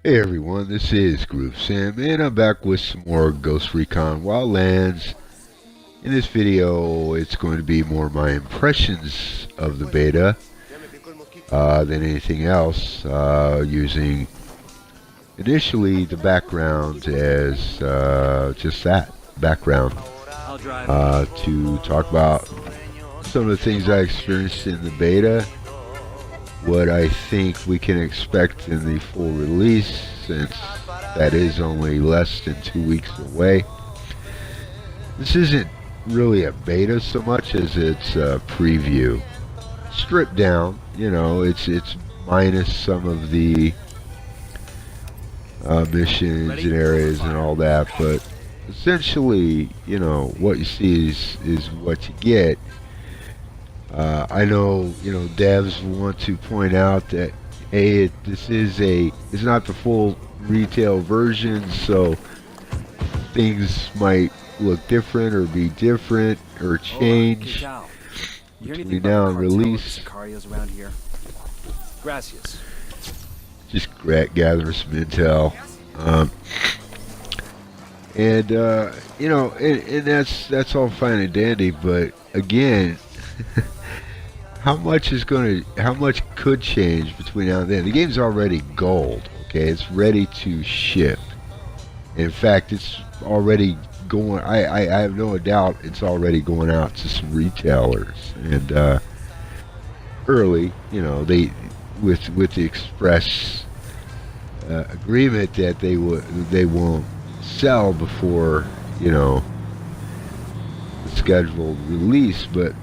Hey everyone, this is GrooveSim, and I'm back with some more Recon Wildlands. In this video, it's going to be more my impressions of the beta than anything else, using initially the background as just that, background, to talk about some of the things I experienced in the beta, what I think we can expect in the full release, since that is only less than 2 weeks away. This isn't really a beta so much as it's a preview. Stripped down, you know, it's minus some of the missions and areas and all that, but essentially, you know, what you see is what you get. I know, you know, devs want to point out that, hey, it's not the full retail version, so things might look different or be different or change between now and release. Just gather some intel, and you know, and that's all fine and dandy, but again. How much could change between now and then? The game's already gold, okay? It's ready to ship. In fact, it's already going, I have no doubt it's already going out to some retailers. And early, you know, they with the express agreement that they won't sell before, you know, the scheduled release, but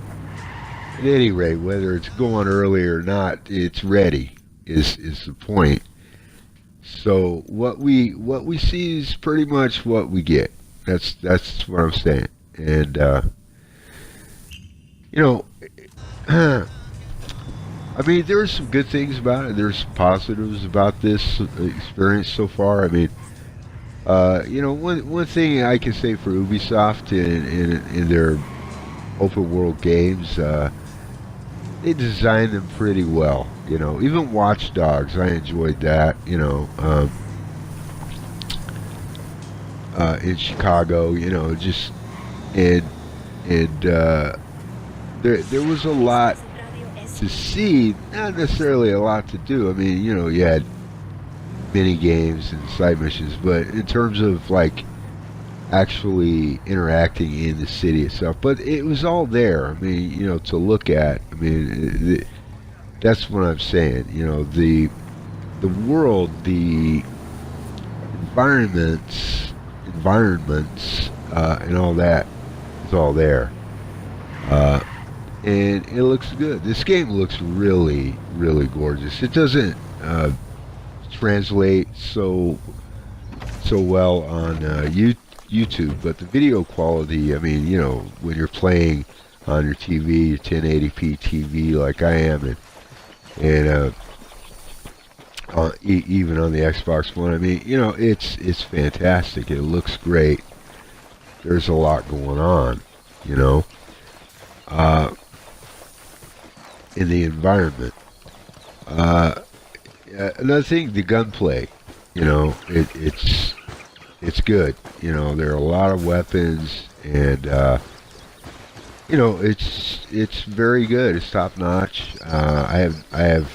at any rate, whether it's going early or not, it's ready is the point. So what we see is pretty much what we get. That's what I'm saying. And you know, I mean, there's some good things about it. There's some positives about this experience so far. I mean, you know, one thing I can say for Ubisoft in their open world games, they designed them pretty well, you know. Even Watch Dogs, I enjoyed that, you know. In Chicago, you know, just and there was a lot to see, not necessarily a lot to do. I mean, you know, you had mini games and side missions, but in terms of like actually interacting in the city itself, but it was all there. I mean, you know, to look at. I mean, that's what I'm saying. You know, the world, the environments, and all that is all there, and it looks good. This game looks really, really gorgeous. It doesn't translate so well on YouTube, but the video quality, I mean, you know, when you're playing on your TV, your 1080p TV like I am, and even on the Xbox One, I mean, you know, it's fantastic. It looks great. There's a lot going on, you know, in the environment. Another thing, the gunplay, you know, it's good. You know, there are a lot of weapons, and you know, it's very good. It's top notch. I have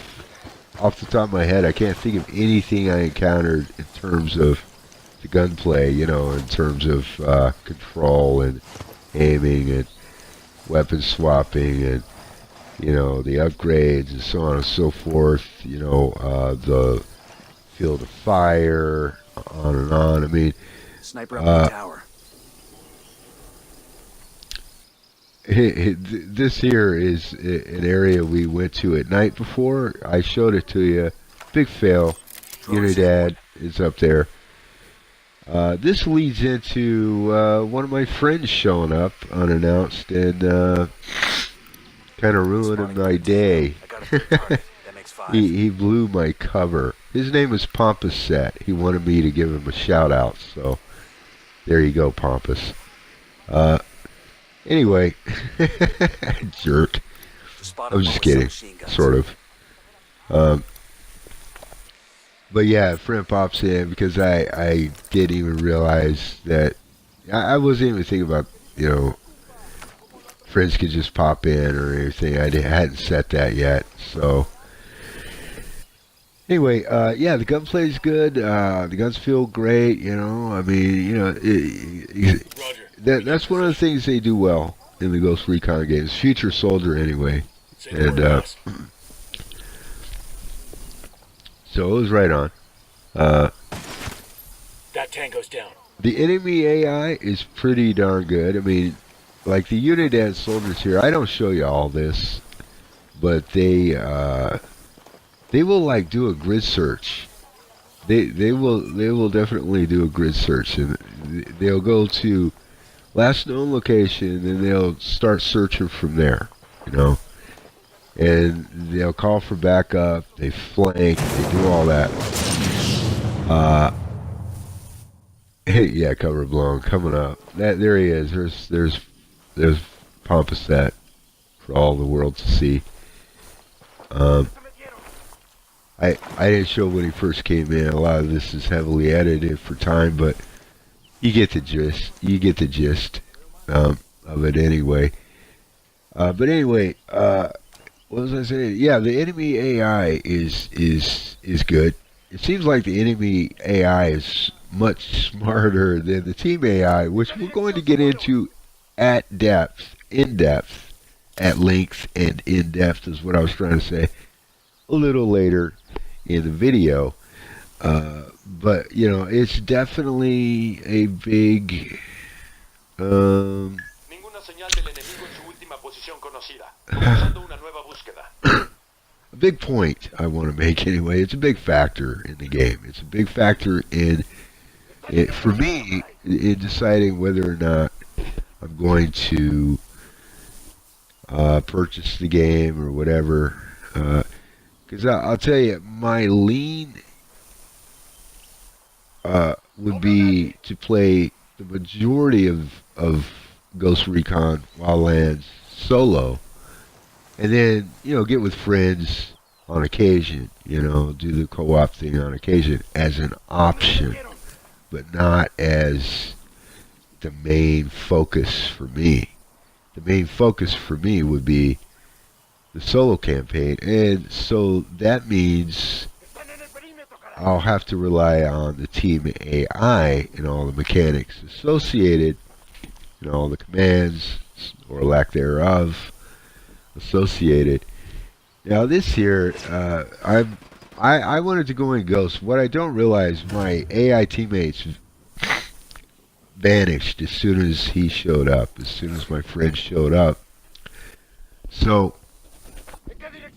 off the top of my head, I can't think of anything I encountered in terms of the gunplay. You know, in terms of control and aiming and weapon swapping, and you know, the upgrades and so on and so forth. You know, the field of fire, on and on. I mean, sniper up the tower. This here is an area we went to at night before. I showed it to you. Big fail. Unidad is up there. This leads into one of my friends showing up unannounced and kind of ruining my day. He blew my cover. His name is Pompous Set. He wanted me to give him a shout out, so there you go, Pompous. Anyway, jerk. I was just kidding, sort of. But yeah, a friend pops in because I didn't even realize that I wasn't even thinking about, you know, friends could just pop in or anything. Hadn't set that yet. So anyway, yeah, the gunplay is good. The guns feel great. You know, I mean, you know, that's one of the things they do well in the Ghost Recon games. Future Soldier, anyway, and so it was right on. That tango's down. The enemy AI is pretty darn good. I mean, like the Unidad soldiers here. I don't show you all this, but they will like do a grid search. They will definitely do a grid search, and they'll go to last known location, and they'll start searching from there. You know, and they'll call for backup. They flank. They do all that. Yeah, cover blown coming up. There he is. There's Pompaset for all the world to see. I didn't show when he first came in. A lot of this is heavily edited for time, but you get the gist. You get the gist of it anyway. But anyway, what was I saying? Yeah, the enemy AI is good. It seems like the enemy AI is much smarter than the team AI, which we're going to get into at depth, in depth, at length, and in depth is what I was trying to say a little later in the video. But you know, it's definitely a big a big point I want to make anyway. It's a big factor in the game. It's a big factor in it for me in deciding whether or not I'm going to purchase the game or whatever. Because I'll tell you, my lean would be to play the majority of Ghost Recon Wildlands solo, and then, you know, get with friends on occasion, you know, do the co-op thing on occasion as an option, but not as the main focus for me. The main focus for me would be the solo campaign, and so that means I'll have to rely on the team AI and all the mechanics associated, you know, all the commands or lack thereof associated. Now this here, I wanted to go in Ghost. What I don't realize, my AI teammates vanished as soon as he showed up, as soon as my friend showed up. So,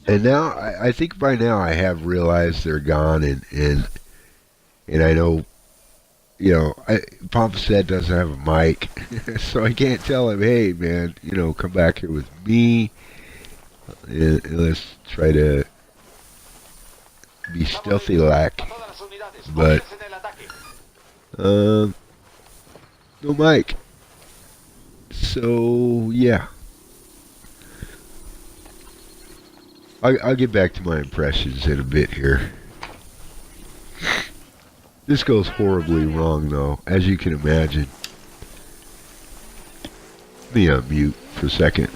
and now I think by now I have realized they're gone, and I know, you know, Pompaset doesn't have a mic, so I can't tell him, hey man, you know, come back here with me, and let's try to be stealthy like, but no mic. So yeah, I'll get back to my impressions in a bit here. This goes horribly wrong though, as you can imagine. Let me unmute for a second.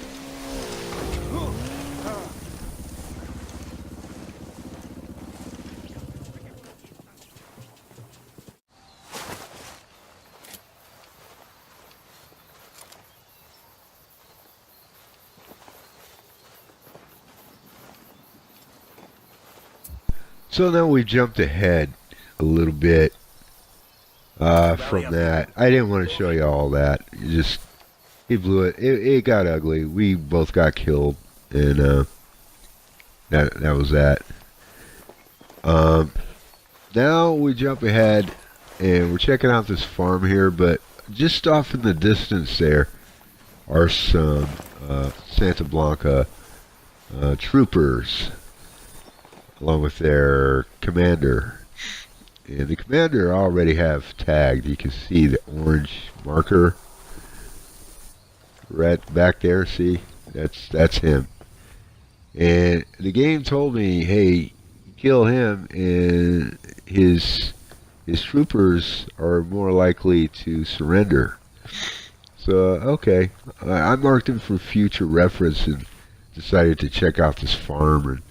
So now we've jumped ahead a little bit from that. I didn't want to show you all that. He blew it. It got ugly. We both got killed, and that was that. Now we jump ahead, and we're checking out this farm here. But just off in the distance there are some Santa Blanca troopers, along with their commander. And the commander I already have tagged. You can see the orange marker right back there. See, that's him. And the game told me, hey, kill him, and his troopers are more likely to surrender. So, okay, I marked him for future reference and decided to check out this farm and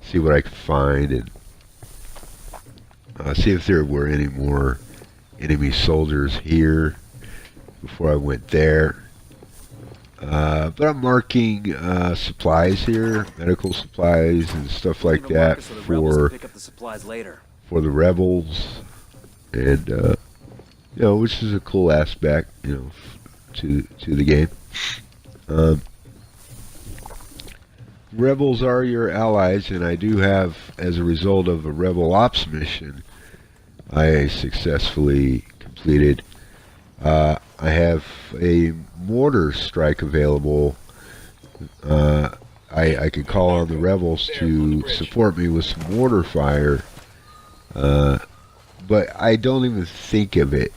see what I could find and see if there were any more enemy soldiers here before I went there. But I'm marking supplies here, medical supplies and stuff like that for the rebels, and you know, which is a cool aspect, you know, to the game. Rebels are your allies, and I do have, as a result of a rebel ops mission, I successfully completed. I have a mortar strike available. I could call on the rebels to support me with some mortar fire, but I don't even think of it.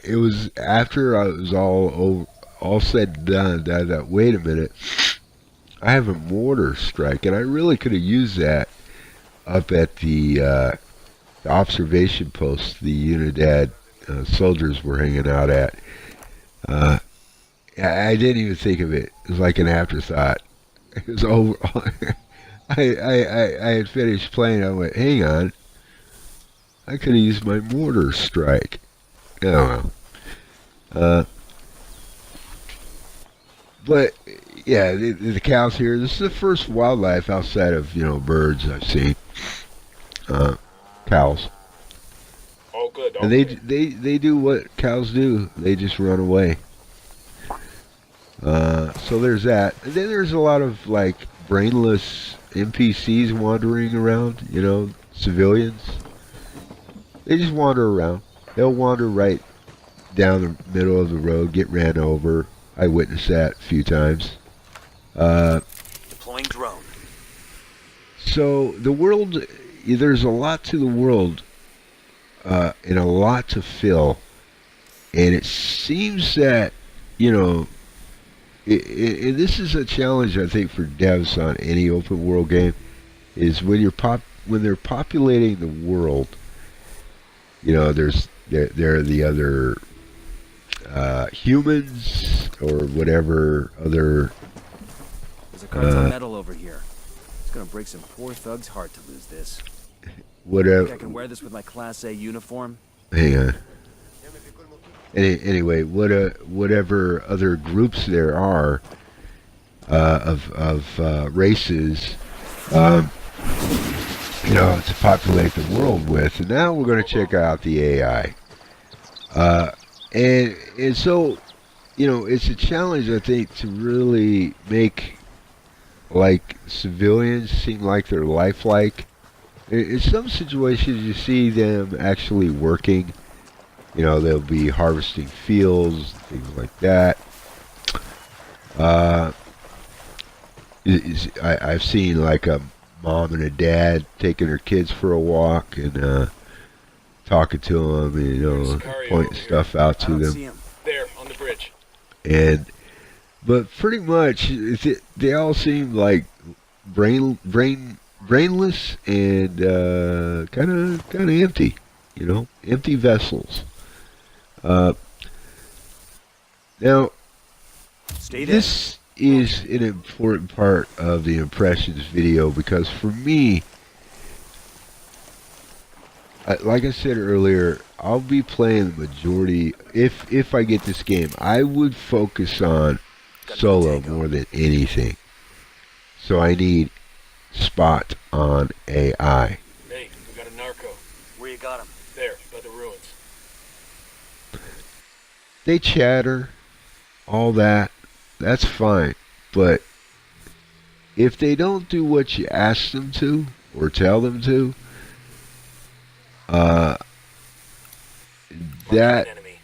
It was after I was all said and done that I thought, wait a minute, I have a mortar strike, and I really could have used that up at the observation post the Unidad soldiers were hanging out at. I didn't even think of it. It was like an afterthought. It was over. I had finished playing. I went, hang on, I could have used my mortar strike. Oh well. But yeah, the cows here. This is the first wildlife outside of, you know, birds I've seen. Cows. All good. And they do what cows do. They just run away. So there's that. And then there's a lot of like brainless NPCs wandering around. You know, civilians. They just wander around. They'll wander right down the middle of the road, get ran over. I witnessed that a few times. Deploying drone. So the world, there's a lot to the world, and a lot to fill, and it seems that, you know, this is a challenge I think for devs on any open world game, is when they're populating the world. You know, there are the other humans or whatever other. There's a cartel medal over here. It's gonna break some poor thug's heart to lose this. Whatever. Think I can wear this with my Class A uniform? Hang on. Anyway, whatever other groups there are of races, you know, to populate the world with. And now we're going to check out the AI. And so, you know, it's a challenge, I think, to really make like civilians seem like they're lifelike. In some situations, you see them actually working. You know, they'll be harvesting fields, things like that. I've seen like a mom and a dad taking their kids for a walk and talking to them, and, you know, pointing stuff out to them. There, on the bridge. But pretty much, they all seem like brainless and kind of empty. You know, empty vessels. Now, this is an important part of the Impressions video, because for me, like I said earlier, I'll be playing the majority. If I get this game, I would focus on solo more than anything. So I need spot on AI. Hey, we got a narco. Where you got him? There, by the ruins. They chatter, all that. That's fine. But if they don't do what you ask them to or tell them to,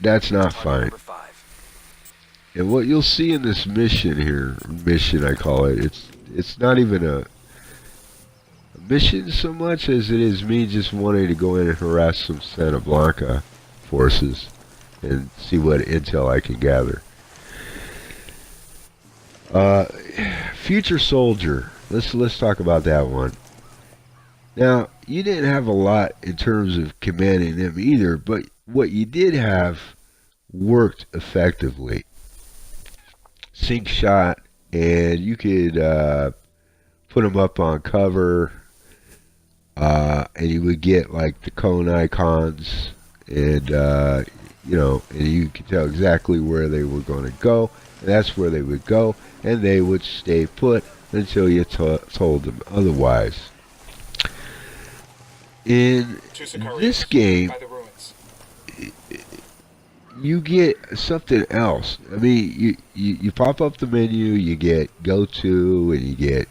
that's not fine. And what you'll see in this mission I call it, it's not even a mission so much as it is me just wanting to go in and harass some Santa Blanca forces and see what intel I can gather. Future soldier. let's talk about that one. Now, you didn't have a lot in terms of commanding them either, but what you did have worked effectively. Sync shot, and you could put them up on cover, and you would get like the cone icons, and you know, and you could tell exactly where they were going to go, and that's where they would go, and they would stay put until you told them otherwise. In this game, you get something else. I mean, you pop up the menu, you get go to, and you get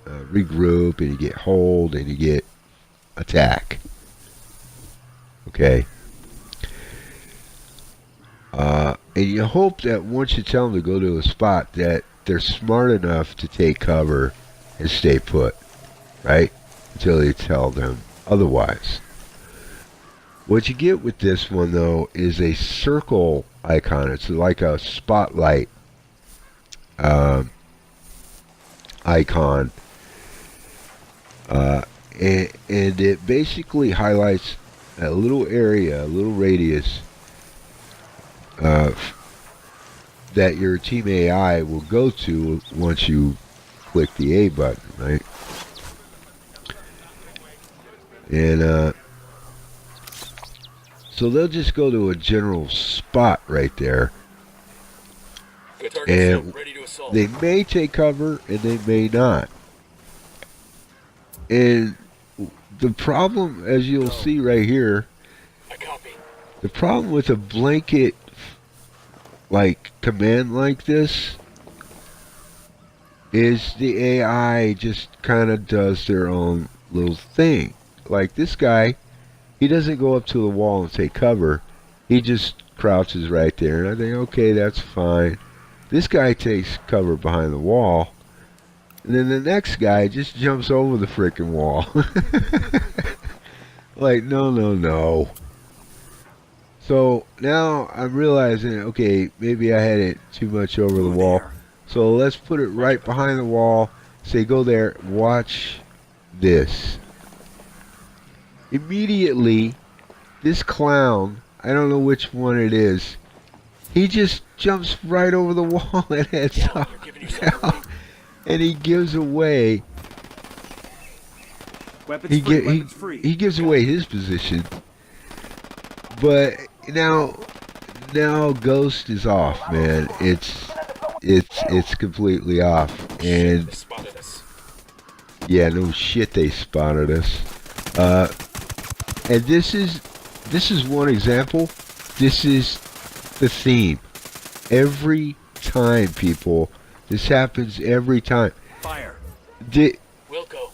regroup, and you get hold, and you get attack. Okay. And you hope that once you tell them to go to a spot, that they're smart enough to take cover and stay put, right? Until you tell them otherwise. What you get with this one, though, is a circle icon. It's like a spotlight icon. And it basically highlights a little area, a little radius that your team AI will go to once you click the A button, right? And so they'll just go to a general spot right there, and they may take cover and they may not. And the problem, as you'll see right here, the problem with a blanket like command like this is the AI just kind of does their own little thing. Like this guy, he doesn't go up to the wall and take cover. He just crouches right there, and I think, okay, that's fine. This guy takes cover behind the wall, and then the next guy just jumps over the frickin' wall. Like, no. So now I'm realizing, okay, maybe I had it too much over the wall. So let's put it right behind the wall. Say, go there, watch this. Immediately, this clown, I don't know which one it is, he just jumps right over the wall and heads up. And he gives away, he gives away his position. But now Ghost is off, man. It's completely off. And yeah, no shit, they spotted us. And this is one example. This is the theme. Every time, people, this happens every time. Fire. Wilco.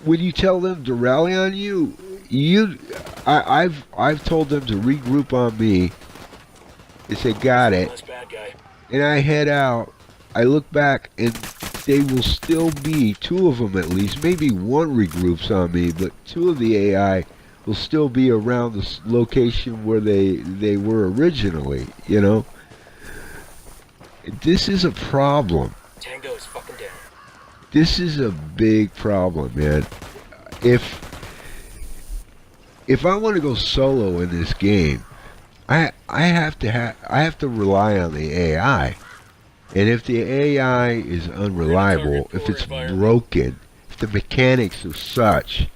When you tell them to rally on you, I've told them to regroup on me. They say, got it. And I head out. I look back, and they will still be, two of them at least, maybe one regroups on me, but two of the AI will still be around the location where they were originally, you know? This is a problem. Tango is fucking down. This is a big problem, man. If I want to go solo in this game, I have to rely on the AI. And if the AI is unreliable, if it's broken, if the mechanics are such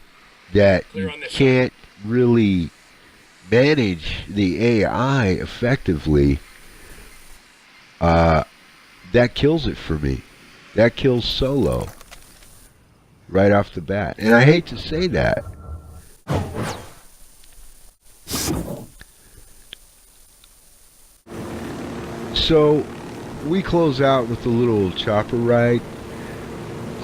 that you can't really manage the AI effectively, that kills it for me. That kills solo right off the bat. And I hate to say that. So we close out with a little chopper ride.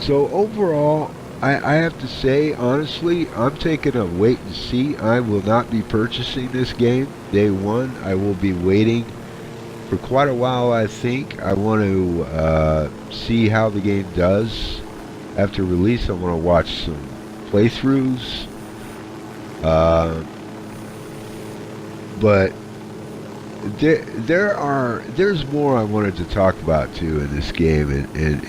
So overall, I have to say, honestly, I'm taking a wait and see. I will not be purchasing this game day one. I will be waiting for quite a while, I think. I want to see how the game does after release. I want to watch some playthroughs. But there's more I wanted to talk about too in this game, and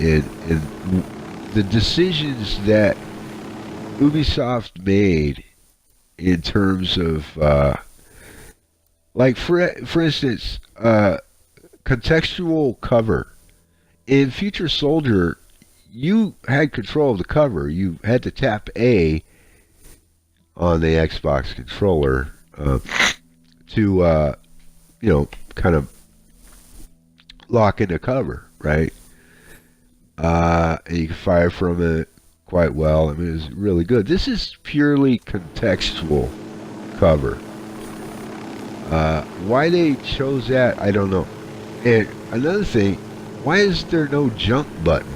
the decisions that Ubisoft made in terms of, like for instance, contextual cover. In Future Soldier, you had control of the cover. You had to tap A on the Xbox controller to, kind of lock into cover, right? And you can fire from it quite well. I mean, it's really good. This is purely contextual cover. Why they chose that, I don't know. And another thing, why is there no jump button?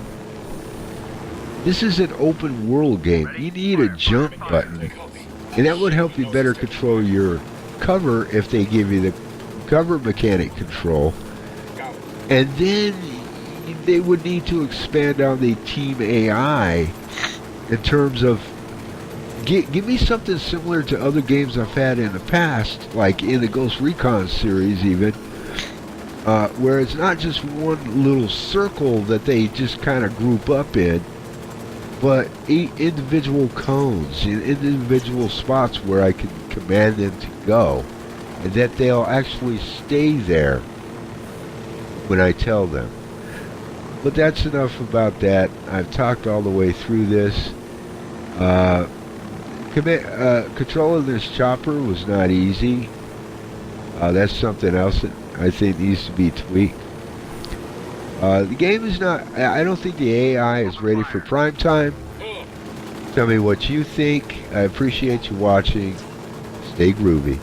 This is an open world game. You need a jump button. And that would help you better control your cover if they give you the cover mechanic control. And then they would need to expand on the team AI in terms of give me something similar to other games I've had in the past, like in the Ghost Recon series even, where it's not just one little circle that they just kind of group up in, but 8 individual cones in individual spots where I can command them to go, and that they'll actually stay there when I tell them. But that's enough about that. I've talked all the way through this. Controlling this chopper was not easy. That's something else that I think needs to be tweaked. The game is not... I don't think the AI is ready for prime time. Tell me what you think. I appreciate you watching. Stay groovy.